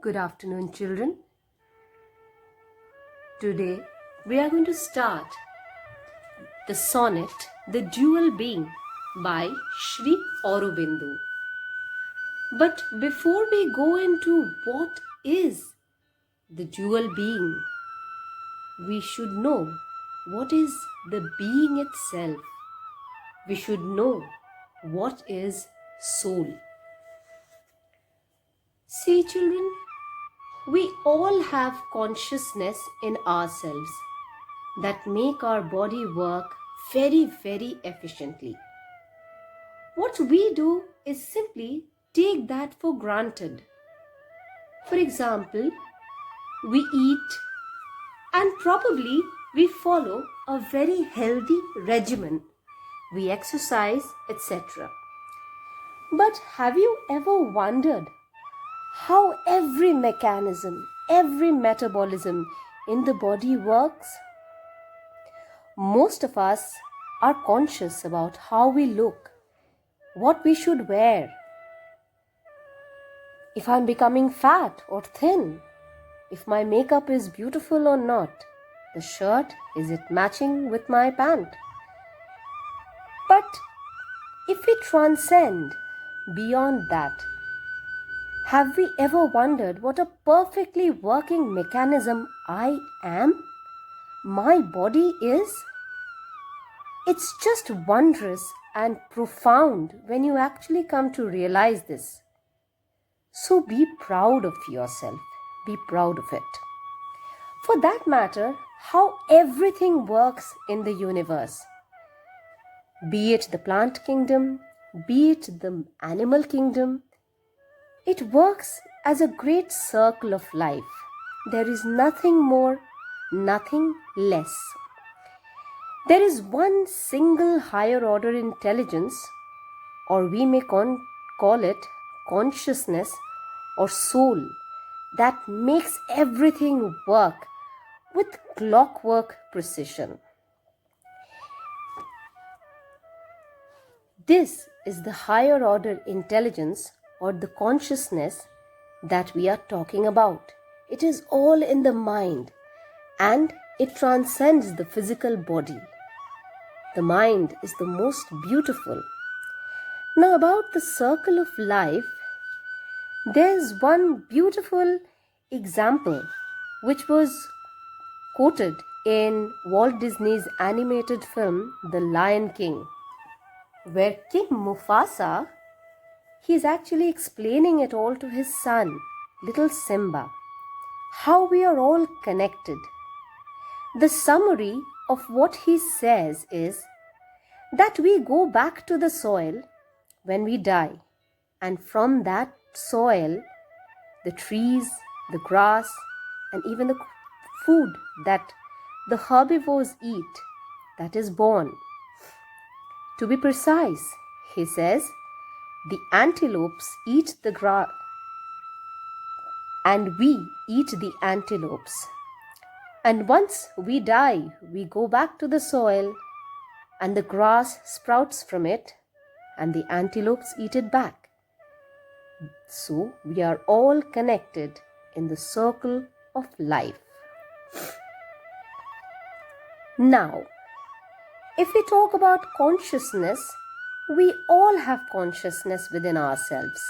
Good afternoon, children. Today we are going to start the sonnet The Dual Being by Shri Aurobindo. But before we go into what is the dual being, we should know what is the being itself. We should know what is soul. See, children, we all have consciousness in ourselves that make our body work very, very efficiently. What we do is simply take that for granted. For example, we eat and probably we follow a very healthy regimen. We exercise, etc. But have you ever wondered how every mechanism, every metabolism in the body works? Most of us are conscious about how we look, what we should wear, if I'm becoming fat or thin, if my makeup is beautiful or not, the shirt, is it matching with my pant? But if we transcend beyond that, have we ever wondered what a perfectly working mechanism I am? My body is? It's just wondrous and profound when you actually come to realize this. So be proud of yourself. Be proud of it. For that matter, how everything works in the universe. Be it the plant kingdom, be it the animal kingdom, it works as a great circle of life. There is nothing more, nothing less. There is one single higher order intelligence, or we may call it consciousness or soul, that makes everything work with clockwork precision. This is the higher order intelligence or the consciousness that we are talking about. It is all in the mind and it transcends the physical body. The mind is the most beautiful. Now, about the circle of life, there's one beautiful example which was quoted in Walt Disney's animated film The Lion King, where King Mufasa, he's actually explaining it all to his son, little Simba, how we are all connected. The summary of what he says is that we go back to the soil when we die, and from that soil, the trees, the grass, and even the food that the herbivores eat, that is born. To be precise, he says, the antelopes eat the grass and we eat the antelopes. And once we die, we go back to the soil and the grass sprouts from it and the antelopes eat it back. So we are all connected in the circle of life. Now, if we talk about consciousness, we all have consciousness within ourselves.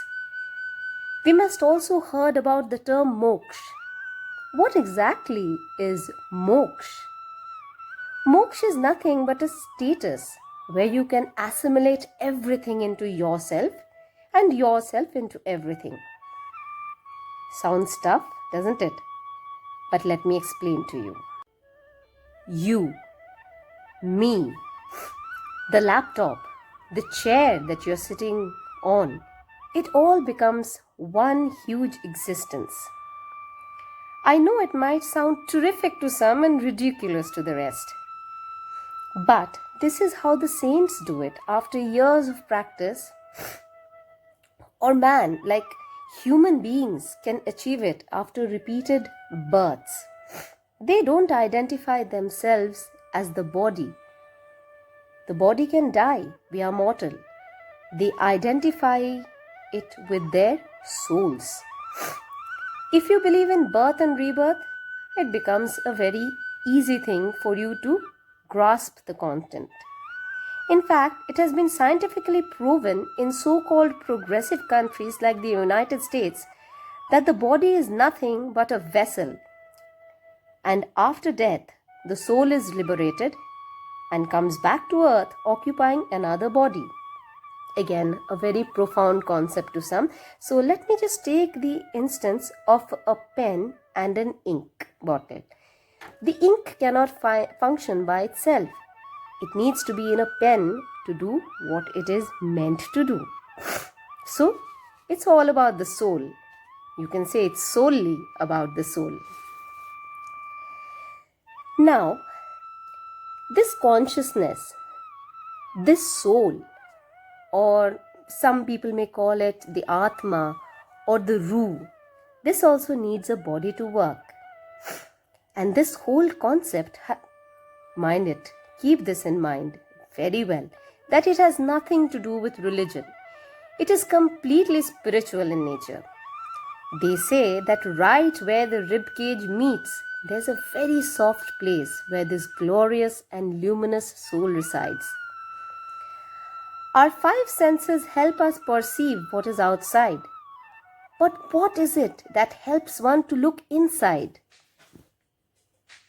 We must also heard about the term moksha. What exactly is moksha? Moksha is nothing but a status where you can assimilate everything into yourself and yourself into everything. Sounds tough, doesn't it? But let me explain to you. You, me, the laptop, the chair that you're sitting on, it all becomes one huge existence. I know it might sound terrific to some and ridiculous to the rest. But this is how the saints do it after years of practice. Or man, like human beings, can achieve it after repeated births. They don't identify themselves as the body. The body can die, we are mortal. They identify it with their souls. If you believe in birth and rebirth, it becomes a very easy thing for you to grasp the content. In fact, it has been scientifically proven in so-called progressive countries like the United States that the body is nothing but a vessel, and after death, the soul is liberated and comes back to earth occupying another body. Again, a very profound concept to some. So let me just take the instance of a pen and an ink bottle. The ink cannot function by itself. It needs to be in a pen to do what it is meant to do. So it's all about the soul. You can say it's solely about the soul. Now, this consciousness, this soul, or some people may call it the Atma or the Ruh, this also needs a body to work. And this whole concept, mind it, keep this in mind very well, that it has nothing to do with religion. It is completely spiritual in nature. They say that right where the rib cage meets, there's a very soft place where this glorious and luminous soul resides. Our five senses help us perceive what is outside. But what is it that helps one to look inside?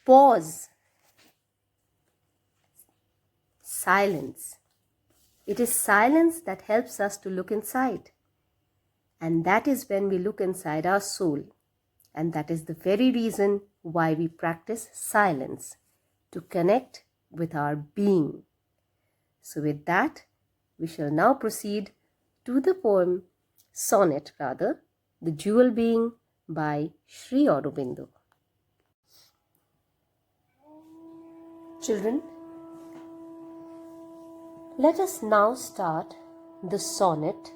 Pause. Silence. It is silence that helps us to look inside. And that is when we look inside our soul. And that is the very reason why we practice silence, to connect with our being. So with that, we shall now proceed to the sonnet, The Jewel Being by Shri Aurobindo. Children, let us now start the sonnet,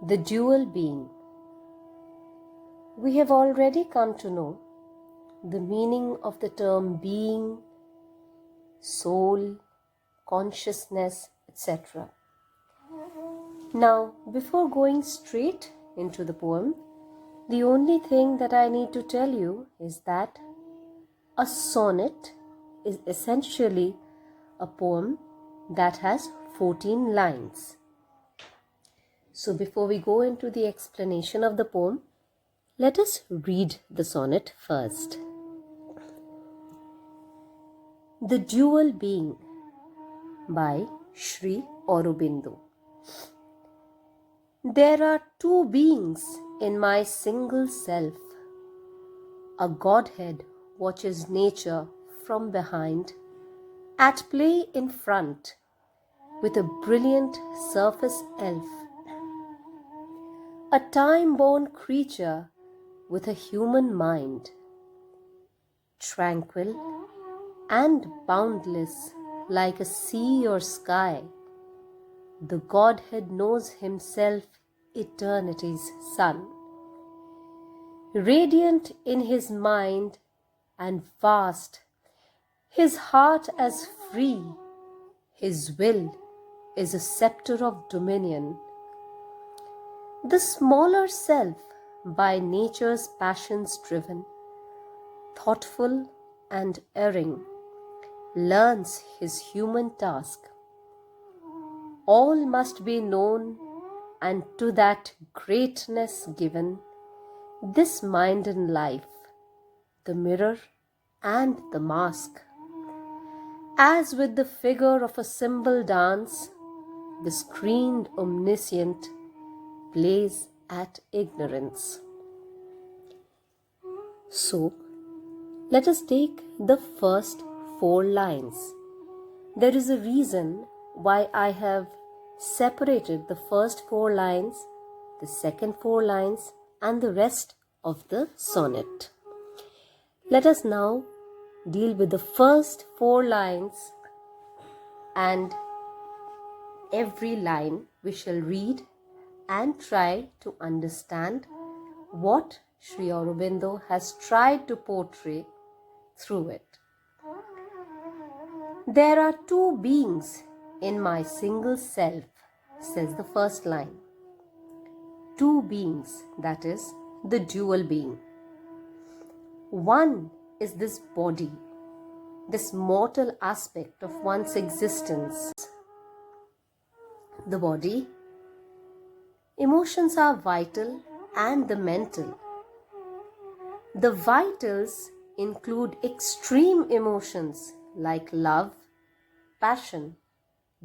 The Jewel Being. We have already come to know the meaning of the term being, soul, consciousness, etc. Now, before going straight into the poem, the only thing that I need to tell you is that a sonnet is essentially a poem that has 14 lines. So before we go into the explanation of the poem, let us read the sonnet first. The Jewel Being by Shri Aurobindo. There are two beings in my single self. A Godhead watches nature from behind, at play in front with a brilliant surface elf. A time-born creature with a human mind, tranquil and boundless like a sea or sky. The Godhead knows himself eternity's sun. Radiant in his mind and vast, his heart as free, his will is a scepter of dominion. The smaller self, by nature's passions driven, thoughtful and erring, learns his human task. All must be known, and to that greatness given, this mind and life, the mirror and the mask. As with the figure of a cymbal dance, the screened omniscient plays at ignorance. So, let us take the first 4 lines. There is a reason why I have separated the first 4 lines, the second 4 lines, and the rest of the sonnet. Let us now deal with the first 4 lines, and every line we shall read and try to understand what Shri Aurobindo has tried to portray through it. There are 2 beings in my single self, says the first line. 2 beings, that is, the dual being. One is this body, this mortal aspect of one's existence. The body, emotions are vital, and the mental. The vitals include extreme emotions like love, passion,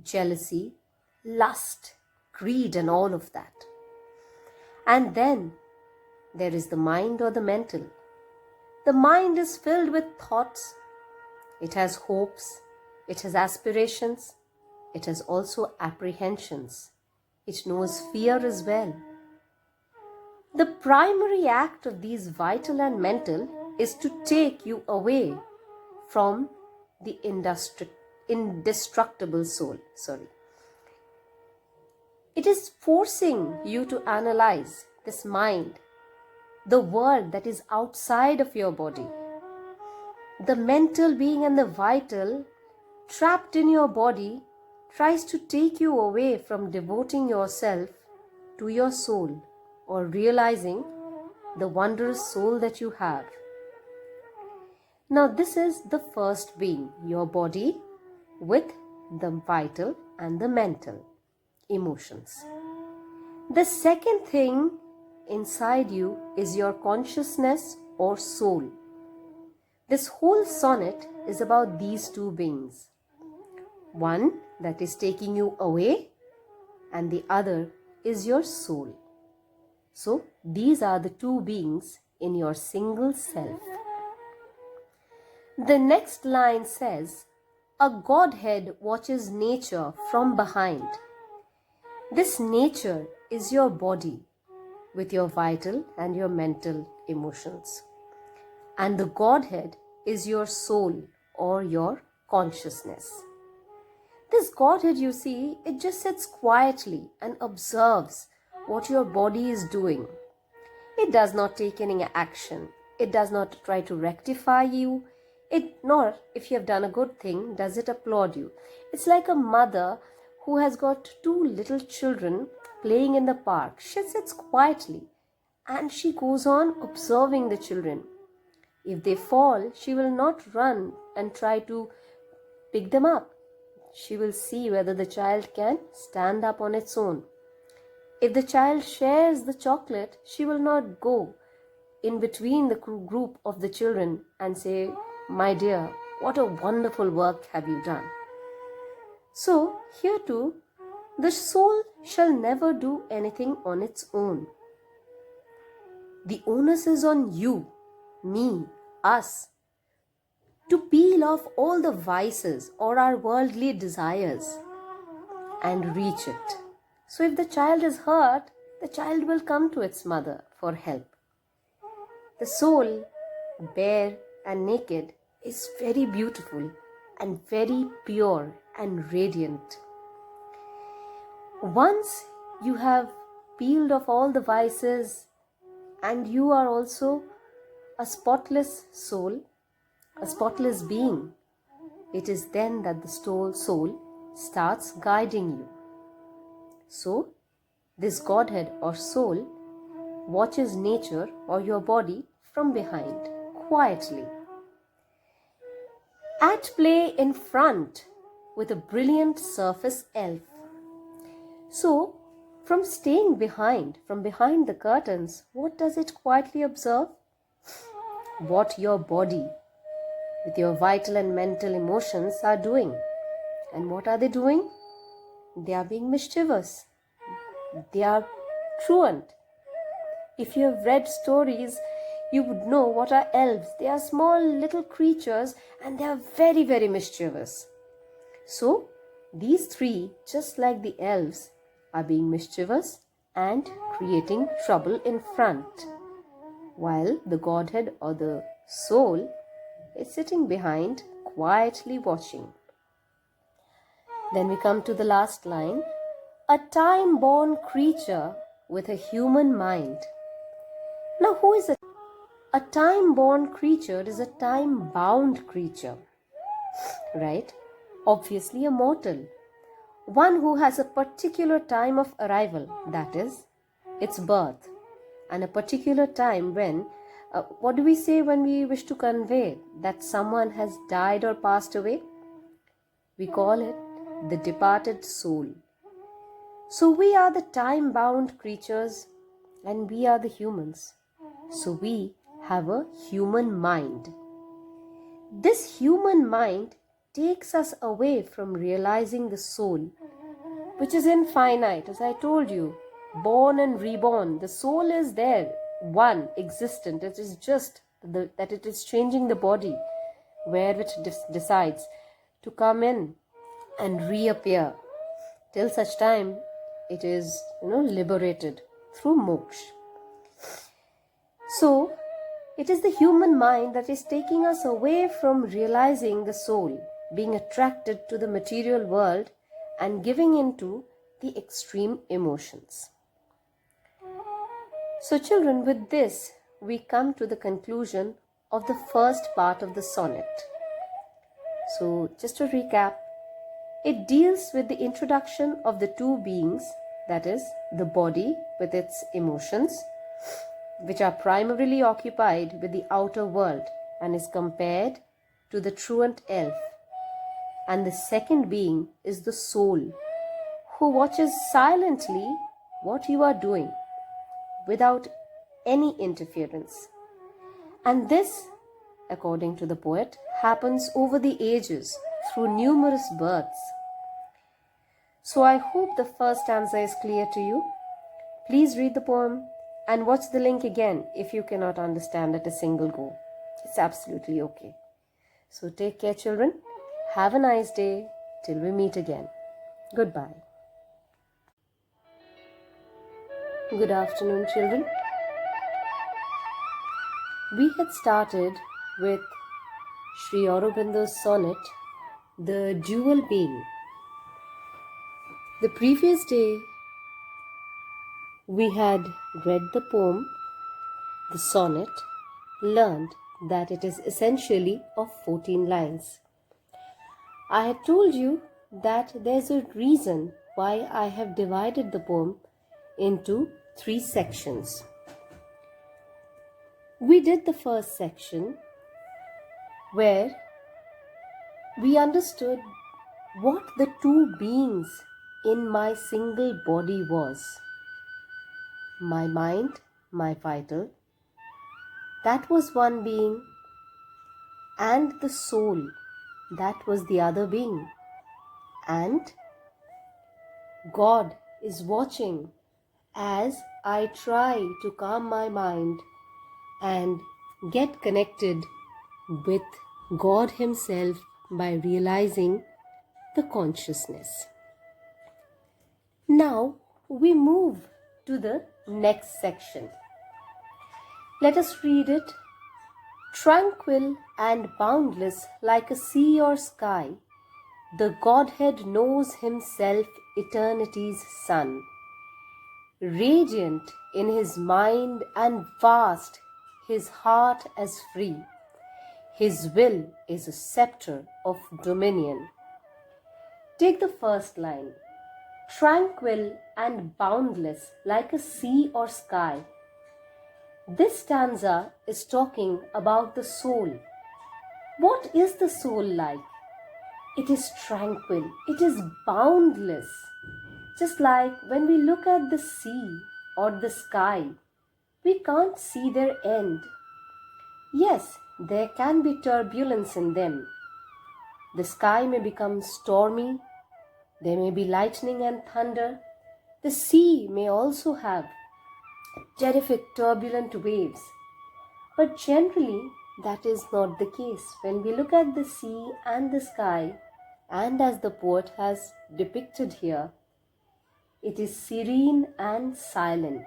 jealousy, lust, greed, and all of that. And then there is the mind or the mental. The mind is filled with thoughts. It has hopes. It has aspirations. It has also apprehensions. It knows fear as well. The primary act of these vital and mental is to take you away from the indestructible soul. It is forcing you to analyze this mind, the world that is outside of your body. The mental being and the vital, trapped in your body, tries to take you away from devoting yourself to your soul or realizing the wondrous soul that you have. Now this is the first being, your body with the vital and the mental emotions. The second thing inside you is your consciousness or soul. This whole sonnet is about these two beings. One that is taking you away, and the other is your soul. So these are the two beings in your single self. The next line says, a Godhead watches nature from behind. This nature is your body with your vital and your mental emotions. And the Godhead is your soul or your consciousness. This Godhead, you see, it just sits quietly and observes what your body is doing. It does not take any action. It does not try to rectify you. Nor, if you have done a good thing, does it applaud you. It's like a mother who has got two little children playing in the park. She sits quietly and she goes on observing the children. If they fall, she will not run and try to pick them up. She will see whether the child can stand up on its own. If the child shares the chocolate, she will not go in between the group of the children and say, my dear, what a wonderful work have you done. So here too, the soul shall never do anything on its own. The onus is on you, me, us, to peel off all the vices or our worldly desires and reach it. So if the child is hurt, the child will come to its mother for help. The soul, bare and naked, is very beautiful and very pure and radiant. Once you have peeled off all the vices and you are also a spotless soul, a spotless being, it is then that the soul starts guiding you. So, this Godhead or soul watches nature or your body from behind, quietly. At play in front with a brilliant surface elf. So, from staying behind, from behind the curtains, what does it quietly observe? What your body, with your vital and mental emotions, are doing. And what are they doing? They are being mischievous. They are truant. If you have read stories, you would know what are elves. They are small little creatures and they are very, very mischievous. So, these three, just like the elves, are being mischievous and creating trouble in front, while the Godhead or the soul is sitting behind, quietly watching. Then we come to the last line, a time-born creature with a human mind. Now, who is a time-born creature? Is a time-bound creature, right? Obviously a mortal, one who has a particular time of arrival, that is, its birth, and a particular time when, what do we say when we wish to convey that someone has died or passed away? We call it the departed soul. So we are the time-bound creatures and we are the humans. So we have a human mind. This human mind takes us away from realizing the soul, which is infinite. As I told you, born and reborn, the soul is there, one, existent. It is just that it is changing the body, where it decides to come in and reappear. Till such time, it is, liberated through moksha. So, it is the human mind that is taking us away from realizing the soul, being attracted to the material world and giving into the extreme emotions. So children, with this, we come to the conclusion of the first part of the sonnet. So just to recap, it deals with the introduction of the two beings, that is, the body with its emotions, which are primarily occupied with the outer world and is compared to the truant elf. And the second being is the soul, who watches silently what you are doing without any interference. And this, according to the poet, happens over the ages through numerous births. So I hope the first stanza is clear to you. Please read the poem and watch the link again if you cannot understand at a single go. It's absolutely okay. So take care, children. Have a nice day till we meet again. Goodbye. Good afternoon, children. We had started with Shri Aurobindo's sonnet, The Dual Being. The previous day, we had read the poem, the sonnet, learned that it is essentially of 14 lines. I had told you that there's a reason why I have divided the poem into 3 sections. We did the first section where we understood what the two beings in my single body was. My mind, my vital, that was one being, and the soul, that was the other being. And God is watching as I try to calm my mind and get connected with God Himself by realizing the consciousness. Now we move to the next section. Let us read it. Tranquil and boundless like a sea or sky, the Godhead knows Himself eternity's sun. Radiant in His mind and vast, His heart as free. His will is a scepter of dominion. Take the first line. Tranquil and boundless like a sea or sky. This stanza is talking about the soul. What is the soul like? It is tranquil. It is boundless. Just like when we look at the sea or the sky, we can't see their end. Yes, there can be turbulence in them. The sky may become stormy. There may be lightning and thunder. The sea may also have terrific turbulent waves. But generally, that is not the case. When we look at the sea and the sky, and as the poet has depicted here, it is serene and silent.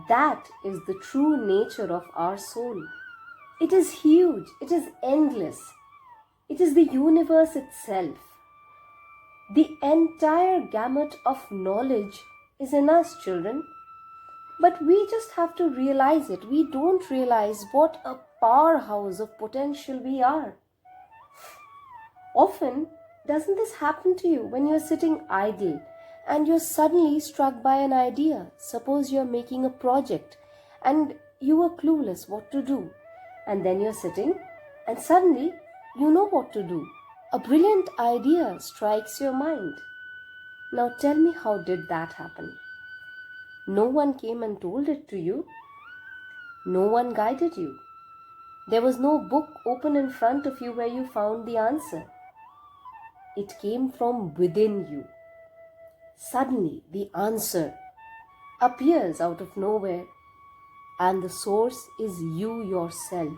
That is the true nature of our soul. It is huge. It is endless. It is the universe itself. The entire gamut of knowledge is in us, children. But we just have to realize it. We don't realize what a powerhouse of potential we are. Often, doesn't this happen to you when you're sitting idle and you're suddenly struck by an idea. Suppose you're making a project and you are clueless what to do, and then you're sitting and suddenly you know what to do. A brilliant idea strikes your mind. Now tell me, how did that happen? No one came and told it to you. No one guided you. There was no book open in front of you where you found the answer. It came from within you. Suddenly, the answer appears out of nowhere, and the source is you yourself.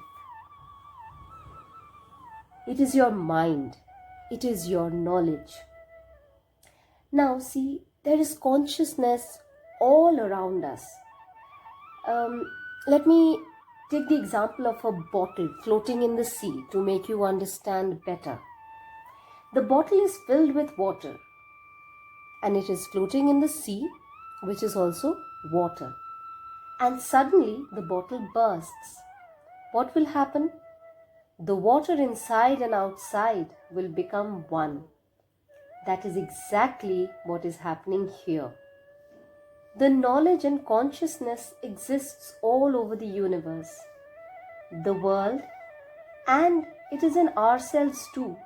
It is your mind. It is your knowledge. Now, see, there is consciousness all around us. Let me take the example of a bottle floating in the sea to make you understand better. The bottle is filled with water, and it is floating in the sea, which is also water. And suddenly the bottle bursts. What will happen? The water inside and outside will become one. That is exactly what is happening here. The knowledge and consciousness exists all over the universe, the world, and it is in ourselves too.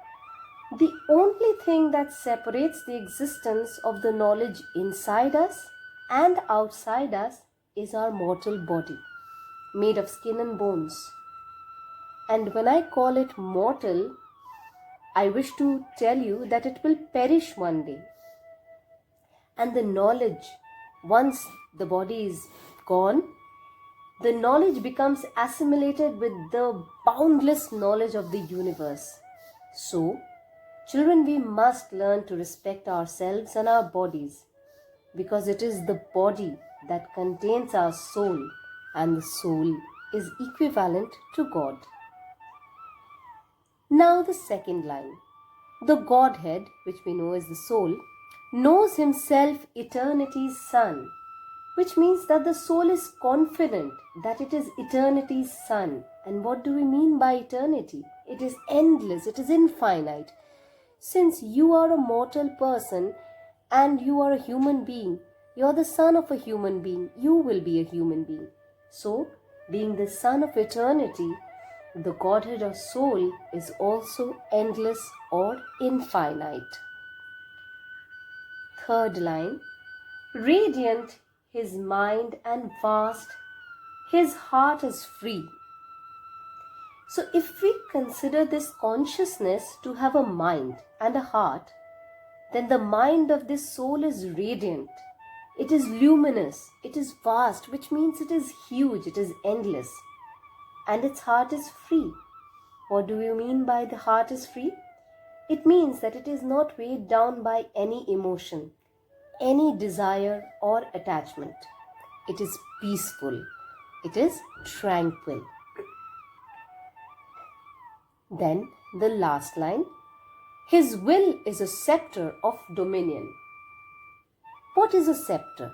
The only thing that separates the existence of the knowledge inside us and outside us is our mortal body, made of skin and bones. And when I call it mortal, I wish to tell you that it will perish one day. And the knowledge, once the body is gone, the knowledge becomes assimilated with the boundless knowledge of the universe. So, children, we must learn to respect ourselves and our bodies, because it is the body that contains our soul, and the soul is equivalent to God. Now the second line. The Godhead, which we know as the soul, knows himself eternity's son, which means that the soul is confident that it is eternity's son. And what do we mean by eternity? It is endless, it is infinite. Since you are a mortal person and you are a human being, you are the son of a human being, you will be a human being. So, being the son of eternity, the Godhead or soul is also endless or infinite. Third line. Radiant his mind and vast, his heart is free. So if we consider this consciousness to have a mind and a heart, then the mind of this soul is radiant. It is luminous, it is vast, which means it is huge, it is endless. And its heart is free. What do you mean by the heart is free? It means that it is not weighed down by any emotion, any desire or attachment. It is peaceful. It is tranquil. Then the last line. His will is a scepter of dominion. What is a scepter?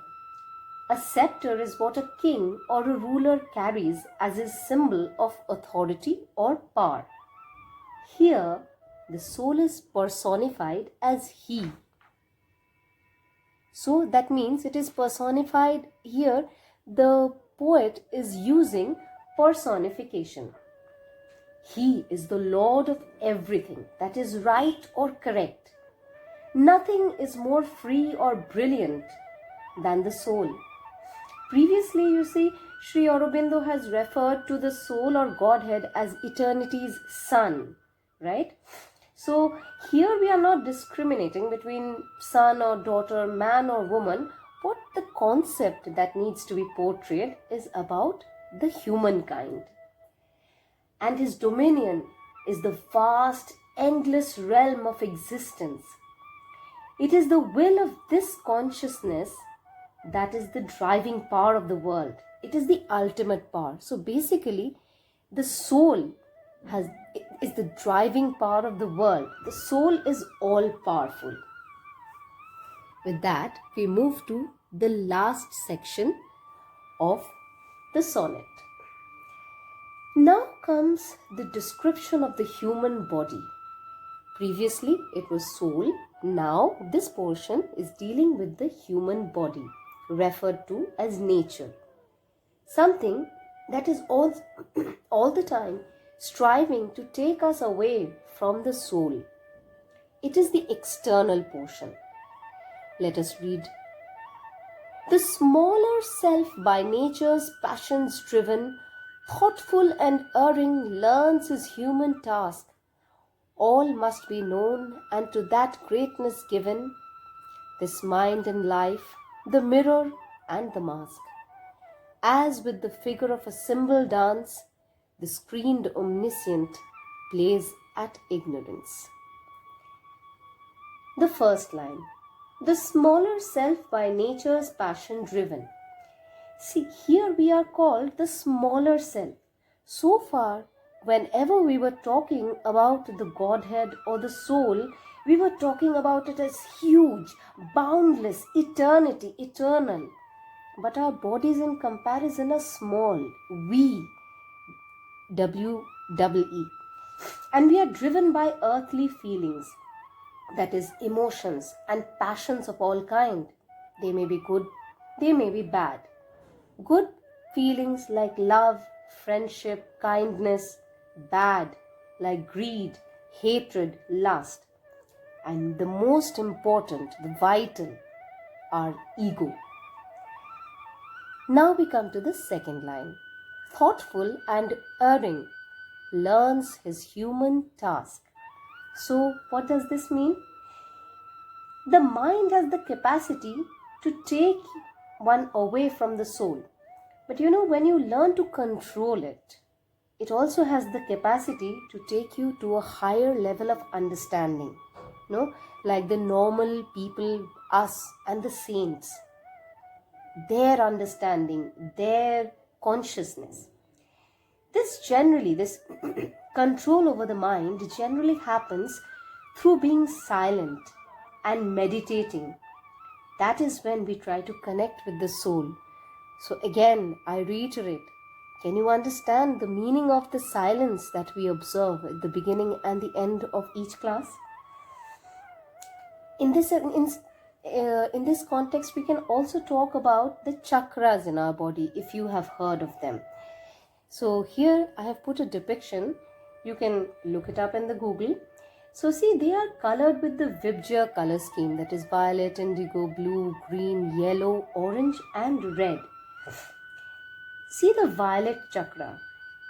A scepter is what a king or a ruler carries as his symbol of authority or power. Here, the soul is personified as he. So that means it is personified here. The poet is using personification. He is the Lord of everything that is right or correct. Nothing is more free or brilliant than the soul. Previously, you see, Shri Aurobindo has referred to the soul or Godhead as eternity's son, right? So here we are not discriminating between son or daughter, man or woman. What the concept that needs to be portrayed is about the humankind. And his dominion is the vast, endless realm of existence. It is the will of this consciousness that is the driving power of the world. It is the ultimate power. So basically, the soul is the driving power of the world. The soul is all powerful. With that, we move to the last section of the sonnet. Now comes the description of the human body. Previously, it was soul. Now, this portion is dealing with the human body, referred to as nature. Something that is all the time striving to take us away from the soul. It is the external portion. Let us read. The smaller self, by nature's passions driven, thoughtful and erring, learns his human task. All must be known, and to that greatness given, this mind and life, the mirror and the mask. As with the figure of a cymbal dance, the screened omniscient plays at ignorance. The first line. The smaller self, by nature's passion driven. See, here we are called the smaller self. So far, whenever we were talking about the Godhead or the soul, we were talking about it as huge, boundless, eternity, eternal. But our bodies in comparison are small, we, W-E-E. And we are driven by earthly feelings, that is, emotions and passions of all kind. They may be good, they may be bad. Good feelings like love, friendship, kindness. Bad like greed, hatred, lust. And the most important, the vital, our ego. Now we come to the second line. Thoughtful and erring, learns his human task. So what does this mean? The mind has the capacity to take one away from the soul. But when you learn to control it, it also has the capacity to take you to a higher level of understanding. Like the normal people, us and the saints. Their understanding, their consciousness. This control over the mind generally happens through being silent and meditating. That is when we try to connect with the soul. So again, I reiterate, can you understand the meaning of the silence that we observe at the beginning and the end of each class? In this context, we can also talk about the chakras in our body, if you have heard of them. So here I have put a depiction. You can look it up in the Google. So see, they are colored with the Vibgya color scheme, that is violet, indigo, blue, green, yellow, orange and red. See the violet chakra.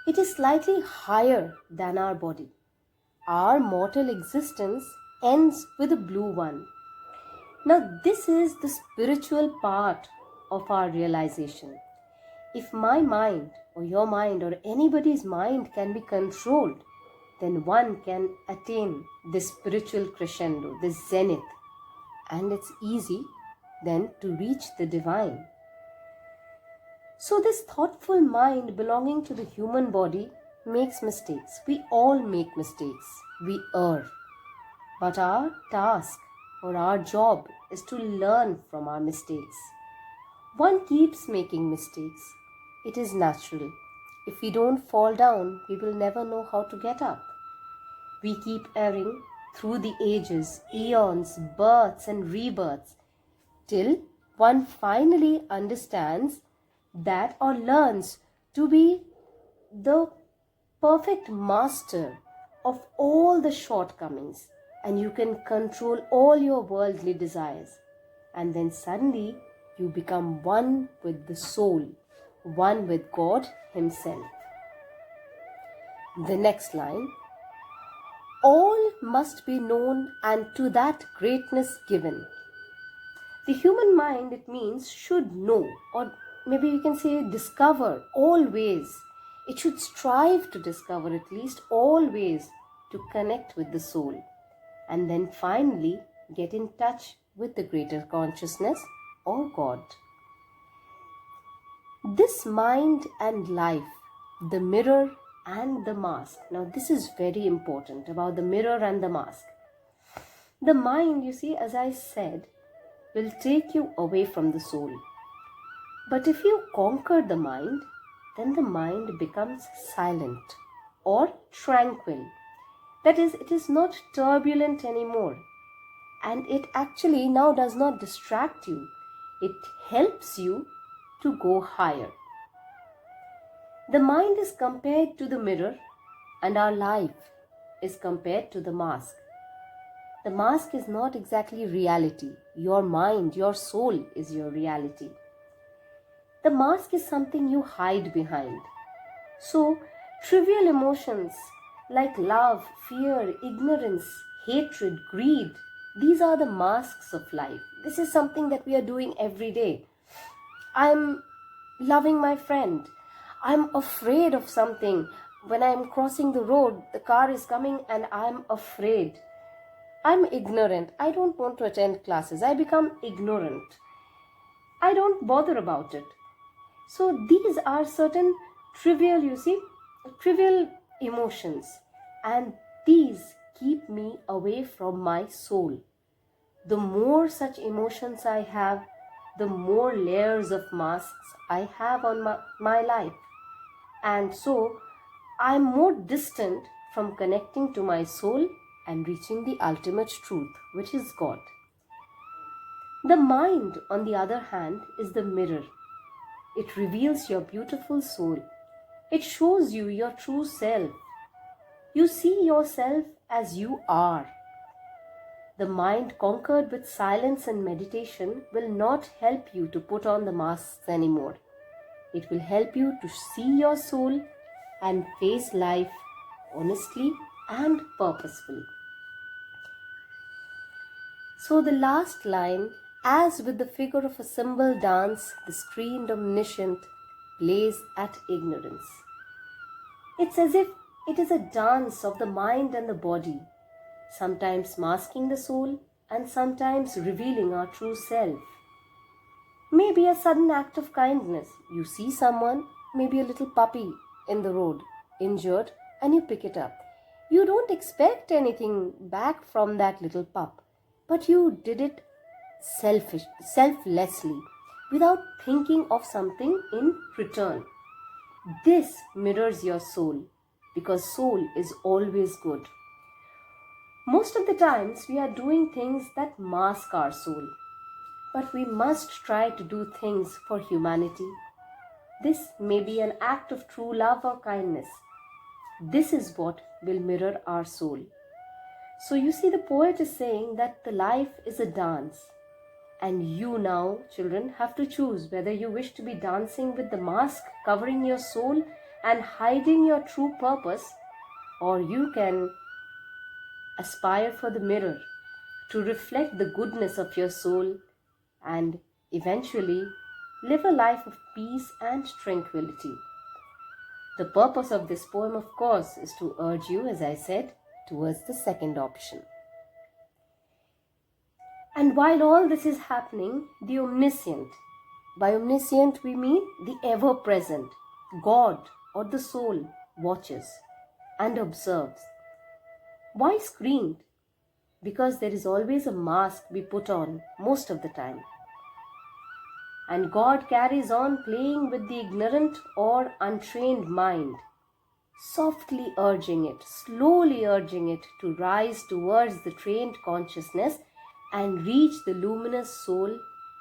It is slightly higher than our body. Our mortal existence ends with a blue one. Now this is the spiritual part of our realization. If my mind or your mind or anybody's mind can be controlled, then one can attain this spiritual crescendo, this zenith. And it's easy then to reach the divine. So this thoughtful mind belonging to the human body makes mistakes. We all make mistakes. We err. But our task or our job is to learn from our mistakes. One keeps making mistakes. It is natural. If we don't fall down, we will never know how to get up. We keep erring through the ages, eons, births and rebirths, till one finally understands that or learns to be the perfect master of all the shortcomings, and you can control all your worldly desires. And then suddenly you become one with the soul, one with God Himself. The next line. All must be known, and to that greatness given. The human mind, it means, should know, or maybe we can say discover always. It should strive to discover at least always to connect with the soul, and then finally get in touch with the greater consciousness or God. This mind and life, the mirror and the mask. Now this is very important about the mirror and the mask. The mind, you see, as I said, will take you away from the soul. But if you conquer the mind, then the mind becomes silent or tranquil. That is, it is not turbulent anymore. And it actually now does not distract you. It helps you to go higher. The mind is compared to the mirror, and our life is compared to the mask. The mask is not exactly reality. Your mind, your soul is your reality. The mask is something you hide behind. So, trivial emotions like love, fear, ignorance, hatred, greed, these are the masks of life. This is something that we are doing every day. I'm loving my friend. I'm afraid of something. When I'm crossing the road, the car is coming and I'm afraid. I'm ignorant. I don't want to attend classes. I become ignorant. I don't bother about it. So these are certain trivial emotions, and these keep me away from my soul. The more such emotions I have, the more layers of masks I have on my life. And so I'm more distant from connecting to my soul and reaching the ultimate truth, which is God. The mind, on the other hand, is the mirror. It reveals your beautiful soul. It shows you your true self. You see yourself as you are. The mind conquered with silence and meditation will not help you to put on the masks anymore. It will help you to see your soul and face life honestly and purposefully. So the last line, as with the figure of a cymbal dance, the screened omniscient plays at ignorance. It's as if it is a dance of the mind and the body, sometimes masking the soul and sometimes revealing our true self. Maybe a sudden act of kindness. You see someone, maybe a little puppy in the road, injured, and you pick it up. You don't expect anything back from that little pup, but you did it selflessly, without thinking of something in return. This mirrors your soul, because soul is always good. Most of the times we are doing things that mask our soul, but we must try to do things for humanity. This may be an act of true love or kindness. This is what will mirror our soul. So you see, the poet is saying that the life is a dance. And you now, children, have to choose whether you wish to be dancing with the mask covering your soul and hiding your true purpose, or you can aspire for the mirror to reflect the goodness of your soul and eventually live a life of peace and tranquility. The purpose of this poem, of course, is to urge you, as I said, towards the second option. And while all this is happening, the omniscient, by omniscient we mean the ever-present, God or the soul, watches and observes. Why screened? Because there is always a mask we put on most of the time. And God carries on playing with the ignorant or untrained mind, softly urging it, slowly urging it to rise towards the trained consciousness and reach the luminous soul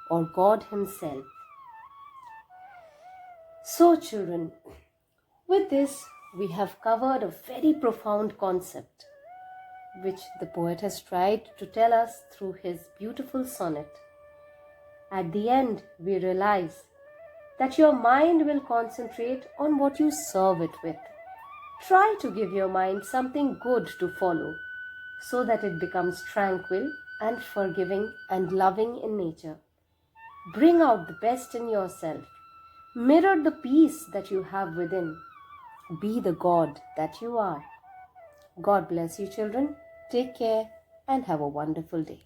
or God Himself. So, children, with this we have covered a very profound concept which the poet has tried to tell us through his beautiful sonnet. At the end, we realize that your mind will concentrate on what you serve it with. Try to give your mind something good to follow so that it becomes tranquil and forgiving and loving in nature. Bring out the best in yourself. Mirror the peace that you have within. Be the God that you are. God bless you, children. Take care and have a wonderful day.